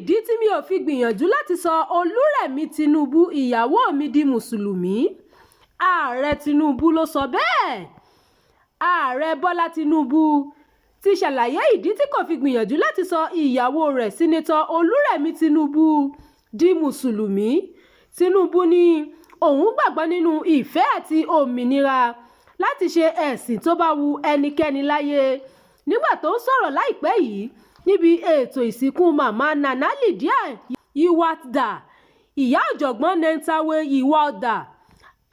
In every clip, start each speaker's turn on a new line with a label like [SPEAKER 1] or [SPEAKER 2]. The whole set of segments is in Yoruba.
[SPEAKER 1] ìdí tí mi ò fi gbìyànjú láti sọ Olúrẹ̀mí Tinubu ìyàwó mi di mùsùlùmí. Ààrẹ Tinubu ló sọ bẹ́ẹ̀. Ààrẹ Bọ́lá Tinubu ti ṣàlàyé ìdí tí kò fi gbìyànjú láti sọ ìyàwó rẹ̀ Sínátọ̀ Olúrẹ̀mí Tinubu di mùsùlùmí. Tinubu ní òun gbàgbọ́ nínú ìfẹ́ àti òmìnira láti ṣe ẹ̀sìn tó bá wu ẹnikẹ́ni láyé. Nígbà tó ń sọ̀rọ̀ láìpẹ́ yìí níbi ètò ìsìnkú màmá Nana Lydia Yiwada, ìyá ọ̀jọ̀gbọ́n Nentawe Yiwada,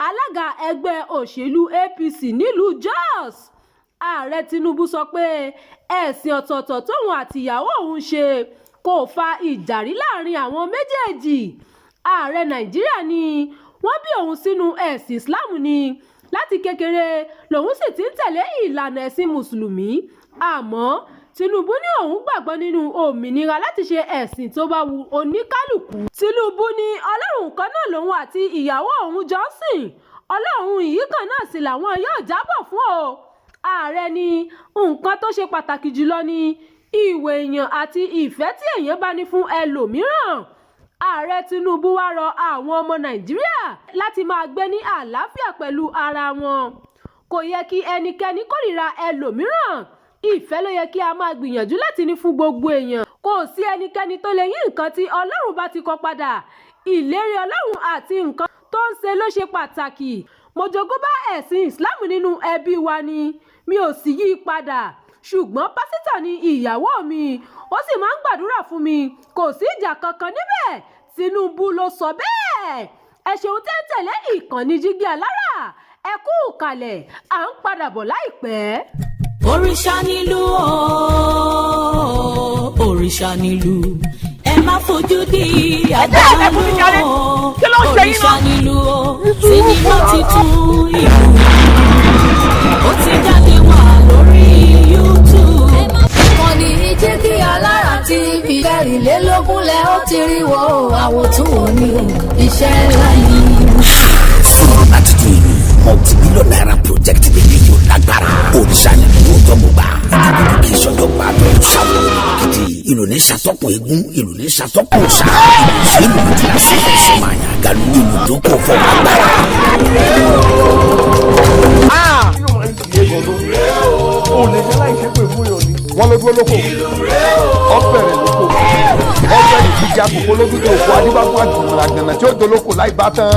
[SPEAKER 1] alága ẹgbẹ́ òṣèlú APC nílùú Jos, Ààrẹ Tinubu sọ pé ẹ̀sìn ọ̀tọ̀ọ̀tọ̀ tóun àtìyàwó òun ṣe kò fa ìjà rí láàrin àwọn méjèèjì. Ààrẹ Nàìjíríà ni wọ́n bí òun sínú ẹ̀sìn Islam ni láti kékeré lòun sì ti ń tẹ̀lé ìlànà ẹ̀sìn mùsùlùmí, àmọ́ Tinubu ní òun gbàgbọ́ nínú òmìnira láti ṣe ẹ̀sìn tó bá wu oníkálùkù. Tinubu ní Ọlọ́run kan náà lòun àti ìyàwó òun jọ ń sìn, Ọlọ́run yìí kan náà sì làwọn yóò jábọ̀ fún o. Ààrẹ ní nǹkan tó ṣe pàtàkì jùlọ ní ìwà èèyàn àti ìfẹ́ tí èèyàn bá ní fún ẹlòmíràn. Ààrẹ Tinubu wá rọ àwọn ọmọ Nàìjíríà láti máa gbé ní àlàáfíà pẹ̀lú ara wọn. Kò yẹ kí ẹnikẹ́ni kórìíra ẹlòmíràn. Ìfẹ́ ló yẹ kí a máa gbìyànjú láti ní fún gbogbo èèyàn. Kò sí ẹnikẹ́ni tó lè yí nǹkan tí Ọlọ́run bá ti kọ padà. Ìlérí Ọlọ́run àti nǹkan tó ń ṣe ló ṣe pàtàkì. Mo jogún bá ẹ̀sìn Islam nínú ẹbí wa ni, mi ò sì yí padà. Ṣùgbọ́n pásítọ̀ ni ìyàwó mi, ó sì máa ń gbàdúrà fún mi. Kò sí ìjà kankan níbẹ̀. Tinubu ló sọ bẹ́ẹ̀. Ẹ ṣeun tẹ́ ń tẹ̀lé ìkànnì Jígí Alára. Ẹ kú ìkàlẹ̀, à ń padà bọ̀ láìpẹ́.
[SPEAKER 2] Òrìṣà nílùú o, òrìṣà nílùú, ẹ má fojú di àdánù o. Òrìṣà nílùú o, sinimá titun ìlú ó ti jáde wá lórí YouTube.
[SPEAKER 3] Ìkànnì Jígí Alára TV 24 lẹ ó ti rí wo àwòtún òní iṣẹ́ ńlá yìí.
[SPEAKER 4] Sinimá titun ìlú multi-billion-naira project lèyí yóò lágbára. Òrìṣà nílùú tó mú bá ìdílé kì í ṣọjọ́ gbà tó ṣàwọn gidi. Ìlú ní ṣàtọ́kùn eégún, ìlú ní ṣàtọ́kùn ṣá. Ìlú ní ti láti ẹ̀sìn máa yàn gàlú ìlú tó kọ̀ fọ́ agbára.
[SPEAKER 5] O lè jẹ́ láì ṣépè fún yàn ni. Wọ́n ló dúró lóko. Ọ̀pẹ̀rẹ̀ lóko. Ọ̀pẹ̀rẹ̀ ìdíje àkókò lójútó òkú adébáfún àjùmọ̀lá gànà tí ó dolóko láì bá tán.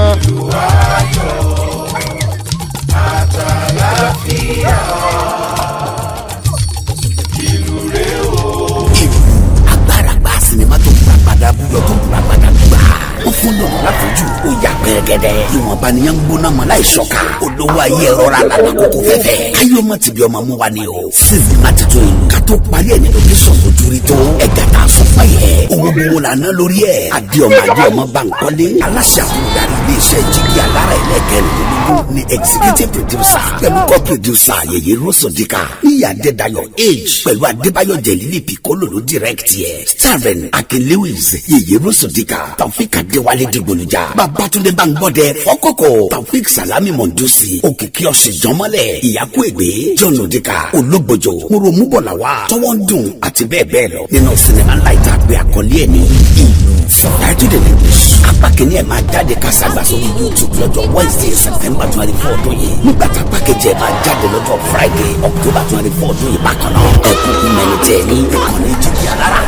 [SPEAKER 4] Agbára gba sinimá tó gbà padà búyọ tó gbà padà gbà. Ó fún lọ́nà láfojú ó yà pẹ́ẹ́gẹ́dẹ́. Ìwọ̀nba ni yẹn ń gbóná mọ́ láì ṣọ́ka. Olówó ayé ẹ̀rọ ra lànà kókó fẹ́fẹ́. Káyọ̀ ọmọ tìbí ọmọ mú wa ni o. Sinimá titun ìlú ká tó parí ẹ̀ ní lókẹ́sọ̀n ojú rí tó. Ẹ̀gá tá a sọ fún ẹ̀. Owó gbowó la ná lórí ẹ̀. Adéọmọ Bankole. Aláṣẹ àbúdarí iléeṣẹ́ Jígí Alára ẹlẹ́kẹ̀rìndínlógún ni executive producer. Pẹ̀lú co-producer Yèyé Rosodika. Níyà Adédayọ̀ Age. Pẹ̀lú Adébáyọ̀ Jẹ̀lílì Piccolo ló direct yẹ. Starring Akin Lewis. Yèyé Rosodika. Taofik Adéwálé Dìgbòlùjà. Babátúndé Báńgbọ́dẹ Fọ́kọ́kọ́. Taofik Salami Mondusi. Òkìkí ọ̀sìn jọmọ́lẹ̀. Ìyákú Ègbé. John Odika. Ológbòjò. Muromúbọ̀làwà. Tọ́wọ́ ń dùn àti bẹ́ẹ̀ bẹ́ẹ̀ lọ. Nínú sinimá ńlá ìta àgbẹ̀ àkọlé ẹ̀ ní ìlú. Subtitled in English. Apá kìíní ẹ̀ máa jáde kásàgbà sórí YouTube lọ́jọ́ Wednesday September 24 ọdún yìí. Nígbà tá pákéjì ẹ̀ máa jáde lọ́jọ́ Friday October 24 ọdún yìí bákan náà. Ẹ̀kúnkún mẹ́rin tẹ̀ ní ìkànnì Jígí Alára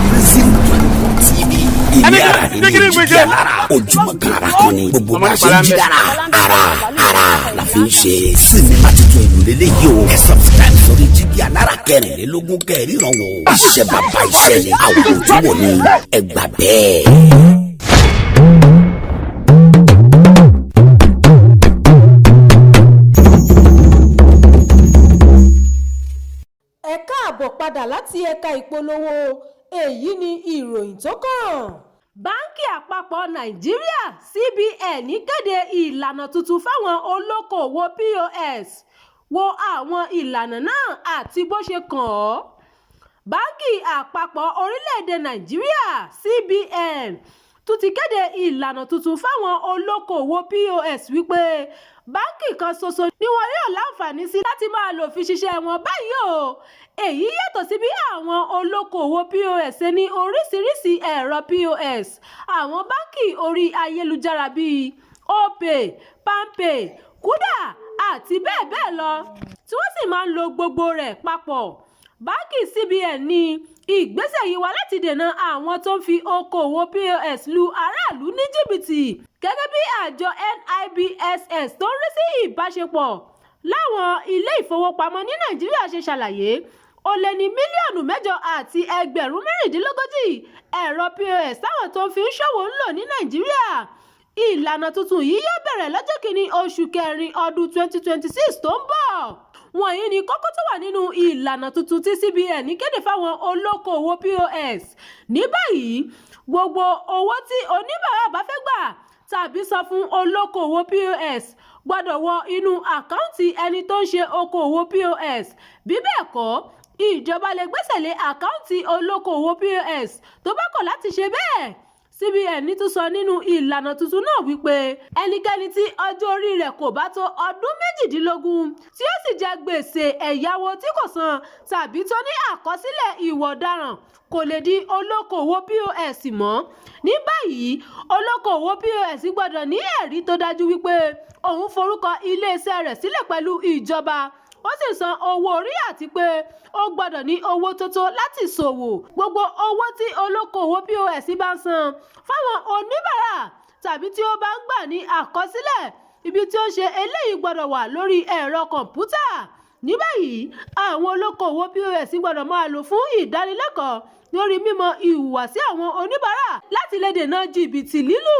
[SPEAKER 4] /Brazil TV. Ilé ara ní Jígí Alára. Ojúmọ́ kan ara kan ni. Gbogbo bá ṣe ń jí dára. Ara la fi ń ṣe. Sinimá tuntun ìlú lélẹ́yìí o. Ẹ subscribe sórí Jígí Alára 24 kẹ́rìíràn wò. Iṣẹ́ bàbá iṣẹ́ ni àwọn tó wò ní ẹgbà bẹ́ẹ̀.
[SPEAKER 1] Ẹ káàbọ̀ padà láti ẹ̀ka ìpolówó. Èyí ni ìròyìn tó kàn. Báńkì Àpapọ̀ Nàìjíríà CBN kéde ìlànà tuntun fáwọn olókoòwò POS. Wo àwọn ìlànà náà àti bó ṣe kàn ọ́. Báńkì Àpapọ̀ Orílẹ̀-èdè Nàìjíríà CBN tún ti kéde ìlànà tuntun fáwọn olókoòwò POS wípé báńkì kan ṣoṣo ni wọn yóò láǹfààní sí láti máa lò fi ṣiṣẹ́ wọn báyìí o. èyí yàtọ̀ sí bí àwọn olókoòwò POS ṣe ní oríṣiríṣi ẹ̀rọ POS. àwọn báńkì orí ayélujára bíi Opay, Palmpay, Kuda àti bẹ́ẹ̀ bẹ́ẹ̀ lọ tí wọ́n sì máa ń lo gbogbo rẹ̀ papọ̀. báńkì CBN ní ìgbésẹ̀ yìí wá láti dènà àwọn tó ń fi okòwò POS lu aráàlú ní jìbìtì. gẹ́gẹ́ bí àjọ NIBSS tó ń rí sí ìbáṣepọ̀ láwọn ilé ìfowópamọ́ ní Nàìjíríà ṣe ṣàlàyé, ó lé ní mílíọ̀nù 8 àti ẹgbẹ̀rún 36 ẹ̀rọ POS táwọn tó ń fi ń ṣòwò ń lò ní Nàìjíríà. ìlànà tuntun yìí yóò bẹ̀rẹ̀ lọ́jọ́ kìíní oṣù kẹrin ọdún 2026 tó ń bọ̀. wọ̀nyí ni kókó tó wà nínú ìlànà tuntun tí CBN kéde fáwọn olókoòwò POS. ní báyìí gbogbo owó tí oníbàárà bá fẹ́ gbà tàbí san fún olókoòwò POS gbọ́dọ̀ wọ inú àkáǹtì ẹni tó ń ṣe okòòwò POS. bí bẹ́ẹ̀ kọ́ ìjọba lè gbẹ́sẹ̀ lé àkáǹtì olókoòwò POS tó bá kọ̀ láti ṣe bẹ́ẹ̀. CBN tún sọ nínú ìlànà tuntun náà wípé ẹnikẹ́ni tí ọjọ́ orí rẹ̀ kò bá tó ọdún 18 tí ó sì jẹ gbèsè ẹ̀yáwó tí kò san tàbí tó ní àkọsílẹ̀ ìwà ọ̀daràn kò lè di olókoòwò POS mọ́. ní báyìí olókoòwò POS gbọ́dọ̀ ní ẹ̀rí tó dájú wípé òun forúkọ iléeṣẹ́ rẹ̀ sílẹ̀ pẹ̀lú ìjọba, ó sì san owó orí àti pé ó gbọ́dọ̀ ní owó tó tó láti ṣòwò. gbogbo owó tí olókoòwò POS bá ń san fáwọn oníbàárà tàbí tí ó bá ń gbà ní àkọsílẹ̀ ibi tí ó ń ṣe eléyìí gbọ́dọ̀ wà lórí ẹ̀rọ kọ̀ǹpútà. ní báyìí àwọn olókoòwò POS gbọ́dọ̀ máa lò fún ìdánilẹ́kọ̀ọ́ lórí mímọ̀ ìhùwàsí àwọn oníbàárà láti lè dènà jìbìtì lílù.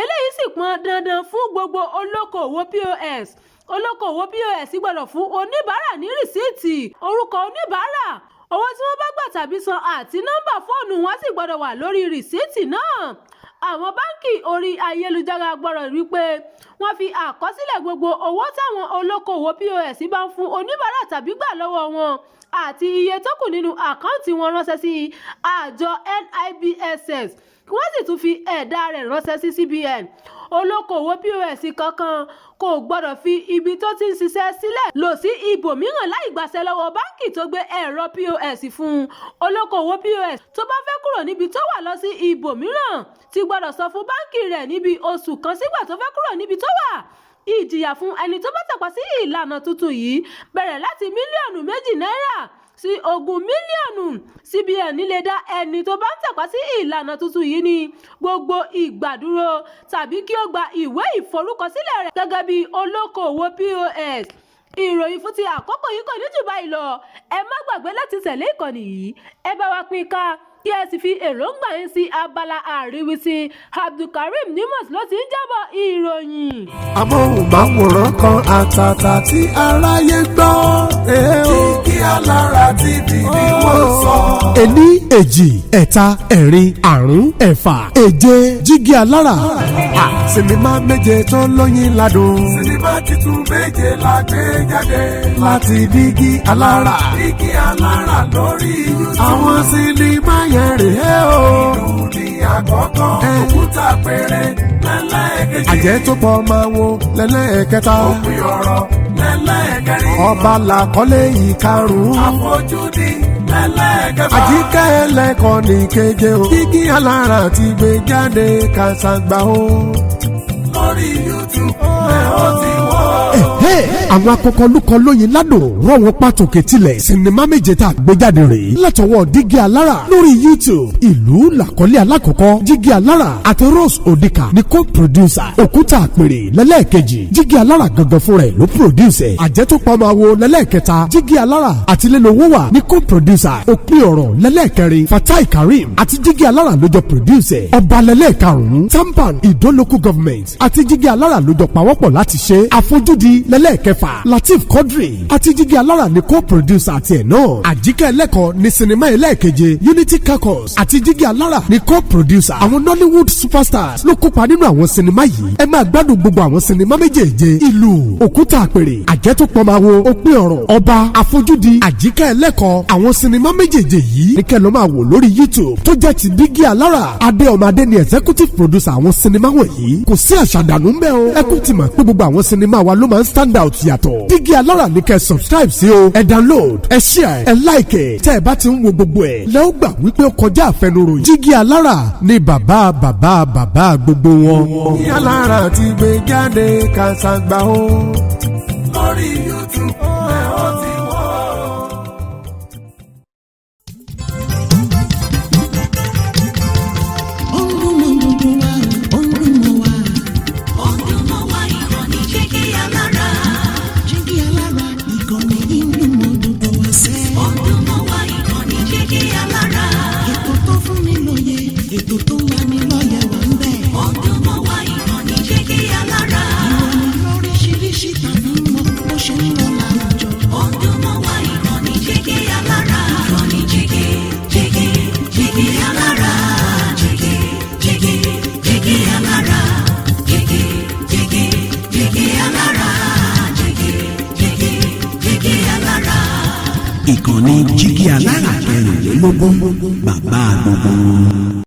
[SPEAKER 1] eléyìí sì pọn dandan fún gbogbo olókoòwò POS. olókoòwò POS gbọ́dọ̀ fún oníbàárà ní rìsíìtì, orúkọ oníbàárà, owó tí wọ́n bá gbà tàbí san àti nọ́mbà fóònù wọn sì gbọ́dọ̀ wà lórí rìsíìtì náà. àwọn báńkì orí ayélujára gbọ́dọ̀ rí pé wọ́n fi àkọsílẹ̀ gbogbo owó táwọn olókoòwò POS bá ń fún oníbàárà tàbí gbà lọ́wọ́ wọn àti iye tó kù nínú àkáǹtì wọn ránṣẹ́ sí àjọ NIBSS kí wọ́n sì tún fi ẹ̀dà rẹ̀ ránṣẹ́ sí CBN. olókoòwò POS kankan kò gbọ́dọ̀ fi ibi tó ti ń ṣiṣẹ́ sílẹ̀ lọ sí ibòmíràn láì gbàṣẹ lọ́wọ́ báńkì tó gbé ẹ̀rọ POS fún un. olókoòwò POS tó bá fẹ́ kúrò níbi tó wà lọ sí ibòmíràn ti gbọ́dọ̀ sọ fún báńkì rẹ̀ níbi oṣù kan sígbà tó fẹ́ kúrò níbi tó wà. ìjìyà fún ẹni tó bá tàpá sí ìlànà tuntun yìí bẹ̀rẹ̀ láti mílíọ̀nù 2 náírà sí 20 mílíọ̀nù. CBN lè dá ẹni tó bá ń tàpá sí ìlànà tuntun yìí ní gbogbo ìgbàdúró tàbí kí ó gba ìwé ìforúkọsílẹ̀ rẹ̀ gẹ́gẹ́ bí olókoòwò POS. ìròyìn fún ti àkókò yìí kò ní jù báyìí lọ. ẹ má gbàgbé láti tẹ̀lé ìkànnì yìí, ẹ bá wa pín ká kí ẹ sì fi èròǹgbà yín sí abala àríwísí. Abdulkareem Nimas ló ti ń jábọ̀ ìròyìn.
[SPEAKER 6] amóhùnmáwòrán kan àtàtà tí aráyé gbọ́ Jígí Alára TV ni wọ́n sọ. ení, èjì, ẹ̀ta, ẹ̀rin, àrún, ẹ̀fà, èje Jígí Alára. sinimá méje tó lóyin ládùn. sinimá titun méje la gbé jáde láti Jígí Alára. Jígí Alára lórí YouTube. àwọn sinimá yẹn rèé o. ìlú ní àkọ́kọ́. òkúta péré lẹ́lẹ́kejì. àjẹ́ tó pọ̀ máa wo lẹ́lẹ́kẹta. òpin ọ̀rọ̀ lẹ́lẹ́kẹrin. ọba làkọ́lé ìkarùn-ún. àfojúdi lẹ́lẹ́kẹfà. àjíkẹ́ ẹlẹ́kọ̀ọ́ ní keje o. Jígí Alára ti gbé jáde kàṣàgbà o. lórí YouTube ẹ ó ti wọ́. àwọn akọkọlùkọ lóyin ládùn rọ̀ wọ́n pàtòkè tilẹ̀ sinimá méje tá a gbé jáde rèé látọwọ́ Jígí Alára lórí YouTube. ìlú làkọ́lé alákọ̀ọ́kọ́ Jígí Alára àti Rose Odika ní co-producer. òkúta àpèrè lẹ́lẹ́ẹ̀kejì Jígí Alára gangan fúnra ẹ̀ ló produce. àjẹ́ tó pa máa wo lẹ́lẹ́ẹ̀kẹta Jígí Alára àti Lẹ́lọ́wọ́ wà ní co-producer. òpin ọ̀rọ̀ lẹ́lẹ́ẹ̀kẹrin Fatai Karim àti Jígí Alára ló jọ produce. ọba lẹ́lẹ́ẹ̀karùn-ún Tampan Ìdó local government àti Jígí Alára ló jọ pawọ́pọ̀ láti ṣe. àfojúdi lẹ́lẹ́ ẹlẹ́ẹ̀kẹfà Lateef Quadri àti Jígí Alára ní co-producer àti ẹ̀ náà. Àjíkẹ́ Ẹlẹ́kọ̀ ní sinimá ẹlẹ́ẹ̀keje Unity Caucus àti Jígí Alára ní co-producer. Àwọn Nollywood superstars ló kópa nínú àwọn sinimá yìí. Ẹ máa gbádùn gbogbo àwọn sinimá méjèèje ìlú Òkúta Àpèrè, Àjẹtòpọ̀máwo, Òpin Ọ̀rọ̀, Ọba, Àfojúdi, Àjíkẹ́ Ẹlẹ́kọ̀. Àwọn sinimá méjèèje yìí ní kẹ́ lọ máa wò lórí YouTube tó jẹ́ ti Jígí Alára. Adéọmọdé ni executive producer àwọn sinimá wọ̀nyí. Kò sí àṣàdànù ńbẹ̀ o. Ẹ kú ti mọ̀ pé gbogbo àwọn sinimá wa ló máa ń stand out yàtọ̀. Jígí Alára ní kẹ́ subscribe sí o. Ẹ download, ẹ share, ẹ like. Tẹ́ ẹ bá ti ń wo gbogbo ẹ̀ lẹ́ ó gbà wípé ó kọjá àfẹnuròyìn. Jígí Alára ni bàbá gbogbo wọn.
[SPEAKER 7] Jígí Alára ti gbé jáde kàṣàgbà o lórí YouTube ẹ ó ti wọ́.
[SPEAKER 4] Ìkànnì Jígí Alára 24 bàbá gbogbo.